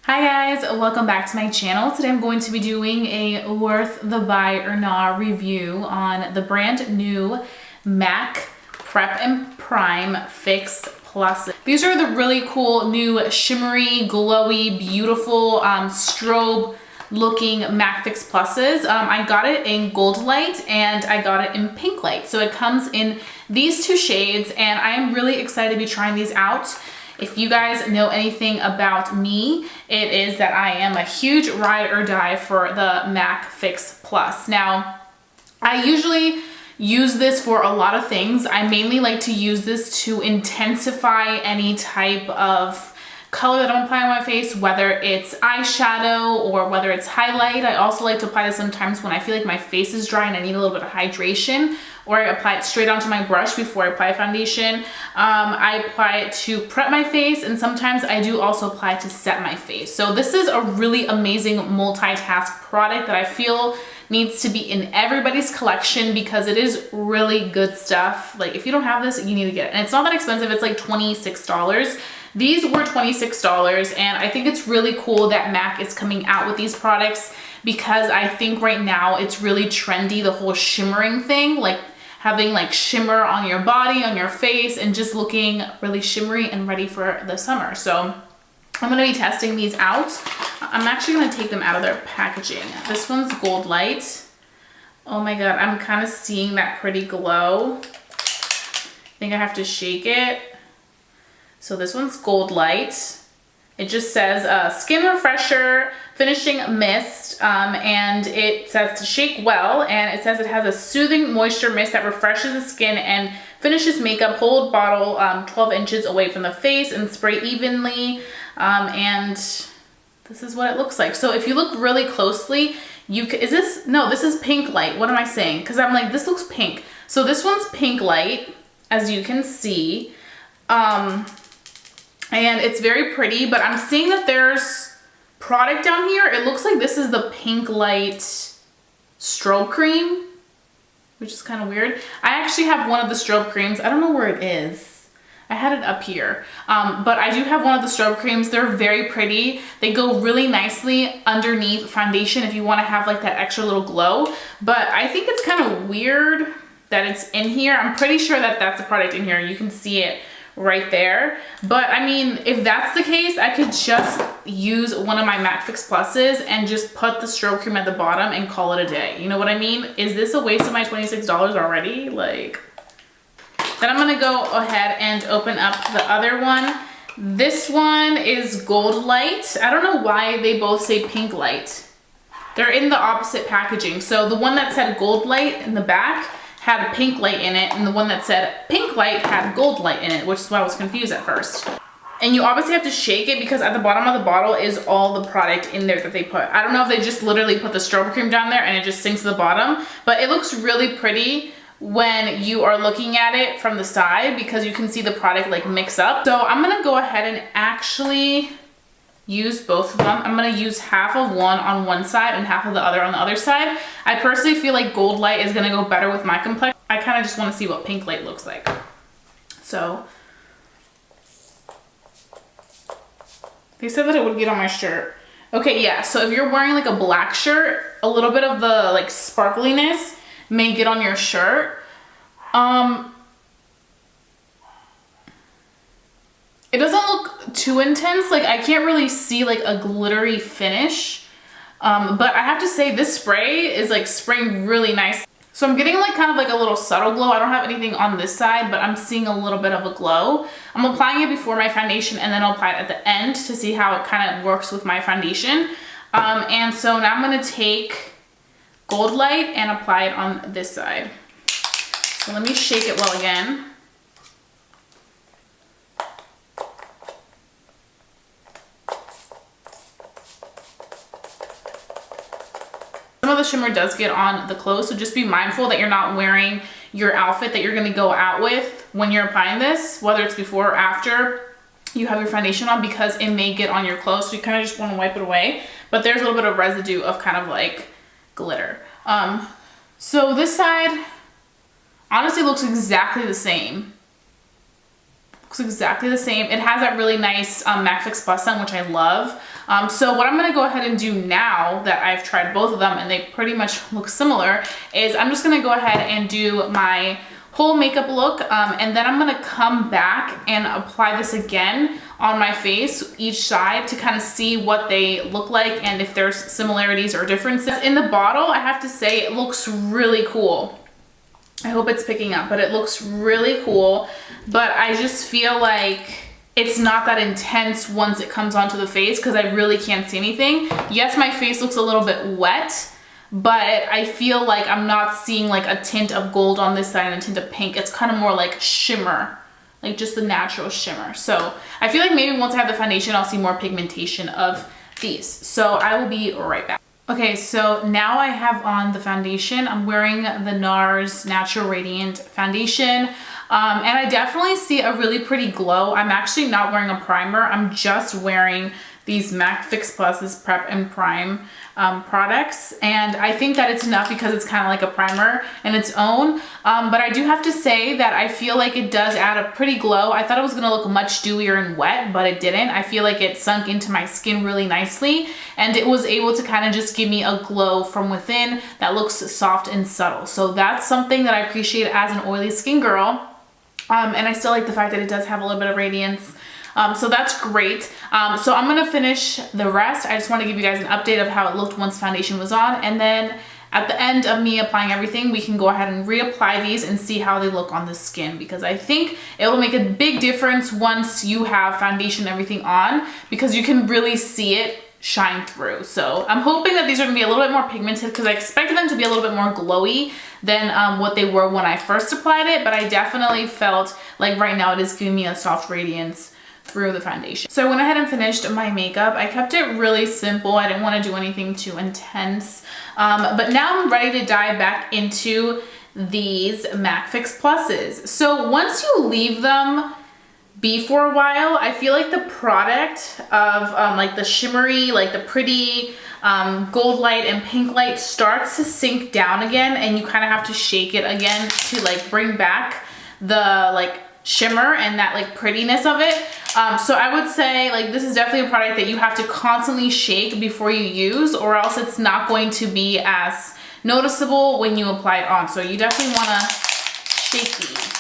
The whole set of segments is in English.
Hi guys, welcome back to my channel. Today I'm going to be doing a worth the buy or not review on the brand new MAC Prep and Prime Fix Plus. These are the really cool new shimmery, glowy, beautiful strobe looking MAC Fix Pluses. I got it in Goldlite and I got it in Pinklite. So it comes in these two shades and I am really excited to be trying these out. If you guys know anything about me, it is that I am a huge ride or die for the MAC Fix Plus. Now, I usually use this for a lot of things. I mainly like to use this to intensify any type of color that I'm applying on my face, whether it's eyeshadow or whether it's highlight. I also like to apply this sometimes when I feel like my face is dry and I need a little bit of hydration, or I apply it straight onto my brush before I apply foundation. I apply it to prep my face, and sometimes I do also apply it to set my face. So this is a really amazing multitask product that I feel needs to be in everybody's collection because it is really good stuff. Like if you don't have this, you need to get it. And it's not that expensive, it's like $26. These were $26, and I think it's really cool that MAC is coming out with these products because I think right now it's really trendy, the whole shimmering thing, like having like shimmer on your body, on your face, and just looking really shimmery and ready for the summer. So I'm gonna be testing these out. I'm actually gonna take them out of their packaging. This one's Goldlite. Oh my God, I'm kind of seeing that pretty glow. I think I have to shake it. So this one's Goldlite. It just says skin refresher, finishing mist, and it says to shake well, and it says it has a soothing moisture mist that refreshes the skin and finishes makeup. Hold bottle 12 inches away from the face and spray evenly, and this is what it looks like. So if you look really closely, this is Pinklite. What am I saying? Because I'm like, this looks pink. So this one's Pinklite, as you can see. And it's very pretty, but I'm seeing that there's product down here. It looks like this is the Pinklite strobe cream, which is kind of weird. I actually have one of the strobe creams. I don't know where it is. I had it up here, but I do have one of the strobe creams. They're very pretty. They go really nicely underneath foundation if you want to have like that extra little glow, but I think it's kind of weird that it's in here. I'm pretty sure that that's a product in here. You can see it right there. But I mean, if that's the case, I could just use one of my MAC Fix Pluses and just put the strobe cream at the bottom and call it a day. You know what I mean? Is this a waste of my $26 already? Like, then I'm gonna go ahead and open up the other one. This one is Goldlite. I don't know why they both say Pinklite. They're in the opposite packaging. So the one that said Goldlite in the back had a Pinklite in it, and the one that said Pinklite had Goldlite in it, which is why I was confused at first. And you obviously have to shake it because at the bottom of the bottle is all the product in there that they put. I don't know if they just literally put the strobe cream down there and it just sinks to the bottom, but it looks really pretty when you are looking at it from the side because you can see the product like mix up. So I'm gonna go ahead and actually use both of them. I'm gonna use half of one on one side and half of the other on the other side. I personally feel like Goldlite is gonna go better with my complexion. I kind of just want to see what Pinklite looks like. So they said that it would get on my shirt. Okay, yeah, so if you're wearing like a black shirt, a little bit of the like sparkliness may get on your shirt. It doesn't look too intense. Like I can't really see like a glittery finish. But I have to say this spray is like spraying really nice. So I'm getting like kind of like a little subtle glow. I don't have anything on this side, but I'm seeing a little bit of a glow. I'm applying it before my foundation and then I'll apply it at the end to see how it kind of works with my foundation. And so now I'm gonna take Goldlite and apply it on this side. So let me shake it well again. Some of the shimmer does get on the clothes, so just be mindful that you're not wearing your outfit that you're gonna go out with when you're applying this, whether it's before or after you have your foundation on, because it may get on your clothes, so you kind of just want to wipe it away. But there's a little bit of residue of kind of like glitter. So this side honestly looks exactly the same. Looks exactly the same. It has that really nice MAC Fix Plus on, which I love. So what I'm gonna go ahead and do now that I've tried both of them and they pretty much look similar is I'm just gonna go ahead and do my whole makeup look, and then I'm gonna come back and apply this again on my face, each side, to kind of see what they look like and if there's similarities or differences. In the bottle, I have to say it looks really cool. I hope it's picking up, but it looks really cool. But I just feel like it's not that intense once it comes onto the face because I really can't see anything. Yes, my face looks a little bit wet, but I feel like I'm not seeing like a tint of gold on this side and a tint of pink. It's kind of more like shimmer, like just the natural shimmer. So I feel like maybe once I have the foundation, I'll see more pigmentation of these. So I will be right back. Okay, so now I have on the foundation. I'm wearing the Nars Natural Radiant Foundation. And I definitely see a really pretty glow. I'm actually not wearing a primer. I'm just wearing these MAC Fix Plus Prep and Prime products, and I think that it's enough because it's kind of like a primer in its own, but I do have to say that I feel like it does add a pretty glow. I thought it was gonna look much dewier and wet, but it didn't. I feel like it sunk into my skin really nicely, and it was able to kind of just give me a glow from within that looks soft and subtle. So that's something that I appreciate as an oily skin girl, and I still like the fact that it does have a little bit of radiance. So that's great. So I'm gonna finish the rest. I just want to give you guys an update of how it looked once foundation was on, and then at the end of me applying everything, we can go ahead and reapply these and see how they look on the skin, because I think it will make a big difference once you have foundation and everything on, because you can really see it shine through. So I'm hoping that these are gonna be a little bit more pigmented because I expected them to be a little bit more glowy than what they were when I first applied it, but I definitely felt like right now it is giving me a soft radiance through the foundation. So I went ahead and finished my makeup. I kept it really simple. I didn't want to do anything too intense. But now I'm ready to dive back into these MAC Fix Pluses. So once you leave them be for a while, I feel like the product of like the shimmery, like the pretty Goldlite and Pinklite starts to sink down again, and you kind of have to shake it again to like bring back the like shimmer and that like prettiness of it. So I would say like this is definitely a product that you have to constantly shake before you use, or else it's not going to be as noticeable when you apply it on. So you definitely want to shake these.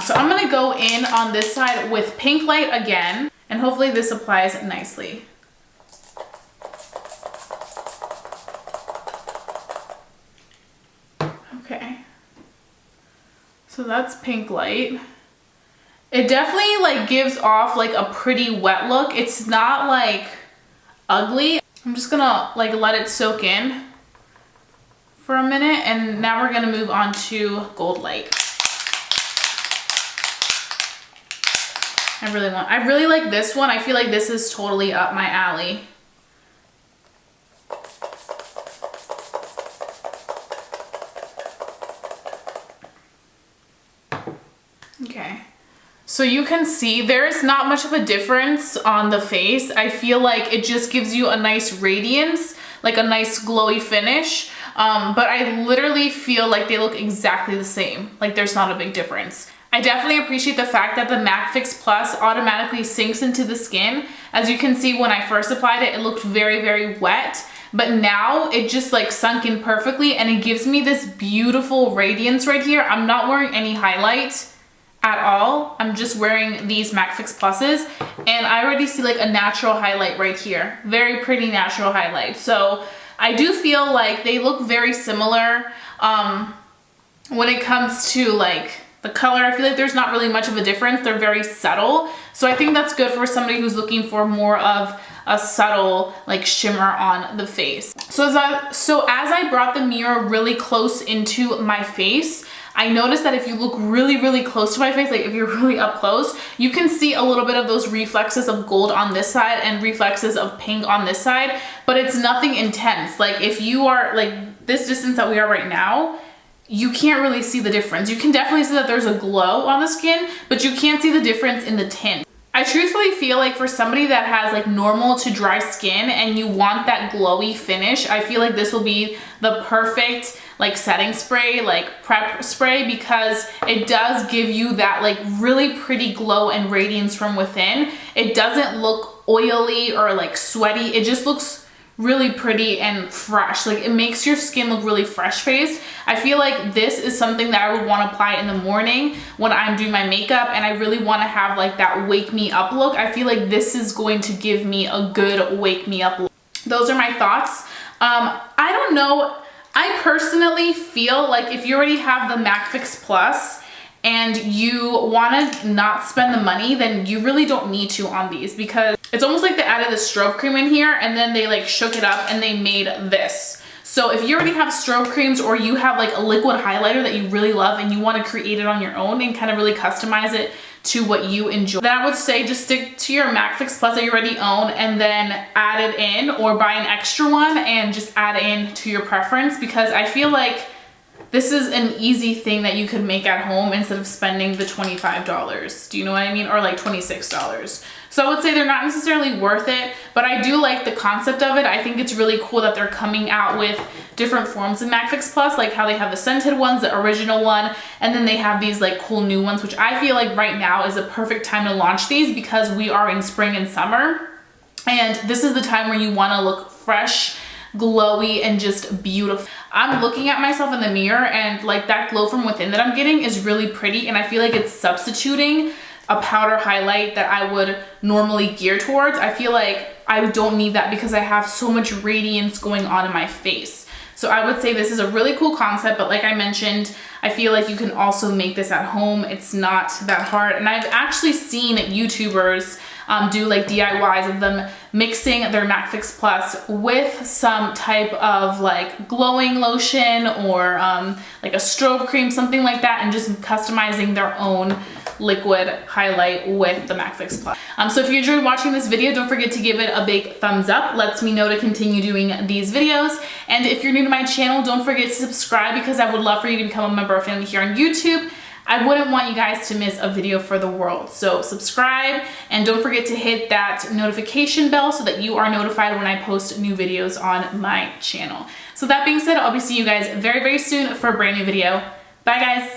So I'm going to go in on this side with Pinklite again, and hopefully this applies nicely. Okay. So that's Pinklite. It definitely like gives off like a pretty wet look. It's not like ugly. I'm just gonna like let it soak in for a minute, and now we're gonna move on to Goldlite. I really like this one. I feel like this is totally up my alley. Okay. So you can see there's not much of a difference on the face. I feel like it just gives you a nice radiance, like a nice glowy finish. But I literally feel like they look exactly the same. Like there's not a big difference. I definitely appreciate the fact that the MAC Fix Plus automatically sinks into the skin. As you can see, when I first applied it, it looked very, very wet. But now it just like sunk in perfectly, and it gives me this beautiful radiance right here. I'm not wearing any highlight at all. I'm just wearing these MAC Fix Pluses, and I already see like a natural highlight right here. Very pretty natural highlight. So I do feel like they look very similar when it comes to like the color. I feel like there's not really much of a difference. They're very subtle. So I think that's good for somebody who's looking for more of a subtle like shimmer on the face. So as I brought the mirror really close into my face, I noticed that if you look really, really close to my face, like if you're really up close, you can see a little bit of those reflexes of gold on this side and reflexes of pink on this side, but it's nothing intense. Like if you are like this distance that we are right now, you can't really see the difference. You can definitely see that there's a glow on the skin, but you can't see the difference in the tint. I truthfully feel like for somebody that has like normal to dry skin and you want that glowy finish, I feel like this will be the perfect like setting spray, like prep spray, because it does give you that like really pretty glow and radiance from within. It doesn't look oily or like sweaty. It just looks really pretty and fresh. Like it makes your skin look really fresh faced. I feel like this is something that I would want to apply in the morning when I'm doing my makeup and I really want to have like that wake me up look. I feel like this is going to give me a good wake me up look. Those are my thoughts. I don't know. I personally feel like if you already have the MAC Fix Plus and you want to not spend the money, then you really don't need to on these, because it's almost like they added the strobe cream in here and then they like shook it up and they made this. So if you already have strobe creams, or you have like a liquid highlighter that you really love and you want to create it on your own and kind of really customize it to what you enjoy, then I would say just stick to your MAC Fix Plus that you already own and then add it in, or buy an extra one and just add in to your preference, because I feel like this is an easy thing that you could make at home instead of spending the $25. Do you know what I mean? Or like $26. So I would say they're not necessarily worth it, but I do like the concept of it. I think it's really cool that they're coming out with different forms of MAC Fix Plus, like how they have the scented ones, the original one, and then they have these like cool new ones, which I feel like right now is a perfect time to launch these, because we are in spring and summer, and this is the time where you want to look fresh, glowy, and just beautiful. I'm looking at myself in the mirror and like that glow from within that I'm getting is really pretty, and I feel like it's substituting a powder highlight that I would normally gear towards. I feel like I don't need that because I have so much radiance going on in my face. So I would say this is a really cool concept, but like I mentioned, I feel like you can also make this at home. It's not that hard. And I've actually seen YouTubers do like DIYs of them mixing their MAC Fix Plus with some type of like glowing lotion or like a strobe cream, something like that, and just customizing their own liquid highlight with the MAC Fix Plus. So if you enjoyed watching this video, don't forget to give it a big thumbs up. Lets me know to continue doing these videos. And if you're new to my channel, don't forget to subscribe, because I would love for you to become a member of family here on YouTube. I wouldn't want you guys to miss a video for the world. So subscribe, and don't forget to hit that notification bell so that you are notified when I post new videos on my channel. So that being said, I'll be seeing you guys very, very soon for a brand new video. Bye guys.